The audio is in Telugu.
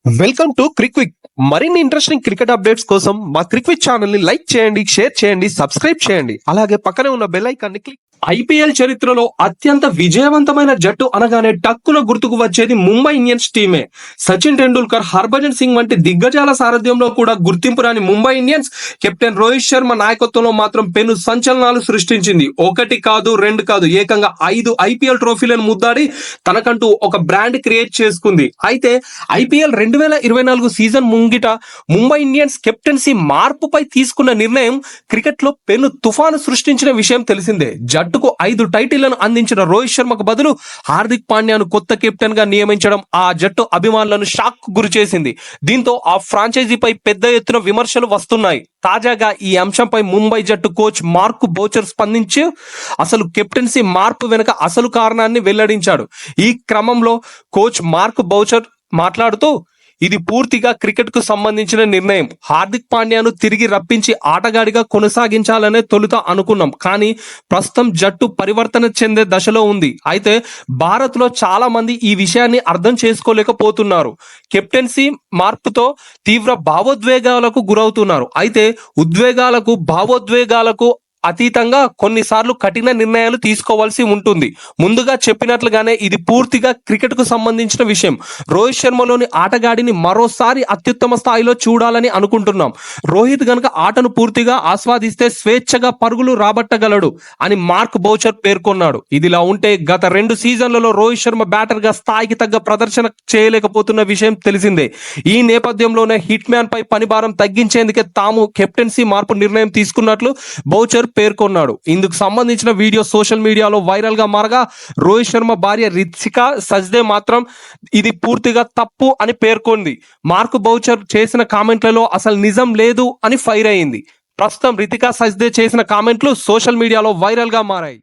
Welcome to క్రిక్విక్. మరిన్ని ఇంట్రెస్టింగ్ క్రికెట్ అప్డేట్స్ కోసం మా క్రిక్విక్ ఛానల్ ని లైక్ చేయండి, షేర్ చేయండి, సబ్స్క్రైబ్ చేయండి. అలాగే పక్కనే ఉన్న బెల్ ఐకాన్ ని క్లిక్. ఐపీఎల్ చరిత్రలో అత్యంత విజయవంతమైన జట్టు అనగానే టక్కున గుర్తుకు వచ్చేది ముంబై ఇండియన్స్ టీమే. సచిన్ టెండూల్కర్, హర్భజన్ సింగ్ వంటి దిగ్గజాల సారథ్యంలో కూడా గుర్తింపు రాని ముంబై ఇండియన్స్ కెప్టెన్ రోహిత్ శర్మ నాయకత్వంలో మాత్రం పెను సంచలనాలు సృష్టించింది. ఒకటి కాదు, రెండు కాదు, ఏకంగా 5 ఐపీఎల్ ట్రోఫీలను ముద్దాడి తనకంటూ ఒక బ్రాండ్ క్రియేట్ చేసుకుంది. అయితే ఐపీఎల్ 2024 సీజన్ ముంగిట ముంబై ఇండియన్స్ కెప్టెన్సీ మార్పుపై తీసుకున్న నిర్ణయం క్రికెట్ లో పెను తుఫాను సృష్టించిన విషయం తెలిసిందే. జట్టుకు 5 టైటిళ్లను అందించిన రోహిత్ శర్మకు బదులు హార్దిక్ పాండ్యాను కొత్త కెప్టెన్ గా నియమించడం ఆ జట్టు అభిమానులను షాక్ గురి చేసింది. దీంతో ఆ ఫ్రాంచైజీపై పెద్ద ఎత్తున విమర్శలు వస్తున్నాయి. తాజాగా ఈ అంశంపై ముంబై జట్టు కోచ్ మార్క్ బౌచర్ స్పందించి అసలు కెప్టెన్సీ మార్పు వెనుక అసలు కారణాన్ని వెల్లడించాడు. ఈ క్రమంలో కోచ్ మార్క్ బౌచర్ మాట్లాడుతూ, ఇది పూర్తిగా క్రికెట్ కు సంబంధించిన నిర్ణయం. హార్దిక్ పాండ్యాను తిరిగి రప్పించి ఆటగాడిగా కొనసాగించాలనే తొలుత అనుకున్నాం, కానీ ప్రస్తుతం జట్టు పరివర్తన చెందే దశలో ఉంది. అయితే భారత్ లో చాలా మంది ఈ విషయాన్ని అర్థం చేసుకోలేకపోతున్నారు. కెప్టెన్సీ మార్పుతో తీవ్ర భావోద్వేగాలకు గురవుతున్నారు. అయితే ఉద్వేగాలకు, భావోద్వేగాలకు అతీతంగా కొన్నిసార్లు కఠిన నిర్ణయాలు తీసుకోవాల్సి ఉంటుంది. ముందుగా చెప్పినట్లుగానే ఇది పూర్తిగా క్రికెట్ కు సంబంధించిన విషయం. రోహిత్ శర్మలోని ఆటగాడిని మరోసారి అత్యుత్తమ స్థాయిలో చూడాలని అనుకుంటున్నాం. రోహిత్ గనుక ఆటను పూర్తిగా ఆస్వాదిస్తే స్వేచ్ఛగా పరుగులు రాబట్టగలడు అని మార్క్ బౌచర్ పేర్కొన్నాడు. ఇదిలా ఉంటే గత 2 సీజన్లలో రోహిత్ శర్మ బ్యాటర్ గా స్థాయికి తగ్గ ప్రదర్శన చేయలేకపోతున్న విషయం తెలిసిందే. ఈ నేపథ్యంలోనే హిట్ మ్యాన్ పై పనిభారం తగ్గించేందుకే తాము కెప్టెన్సీ మార్పు నిర్ణయం తీసుకున్నట్లు బౌచర్ పేర్కొన్నాడు. ఇందుకు సంబంధించిన వీడియో సోషల్ మీడియాలో వైరల్ గా మారగా రోహిత్ శర్మ భార్య రితికా సజ్దే మాత్రం ఇది పూర్తిగా తప్పు అని పేర్కొంది. మార్క్ బౌచర్ చేసిన కామెంట్లలో అసలు నిజం లేదు అని ఫైర్ అయింది. ప్రస్తుతం రితికా సజ్దే చేసిన కామెంట్లు సోషల్ మీడియాలో వైరల్ గా మారాయి.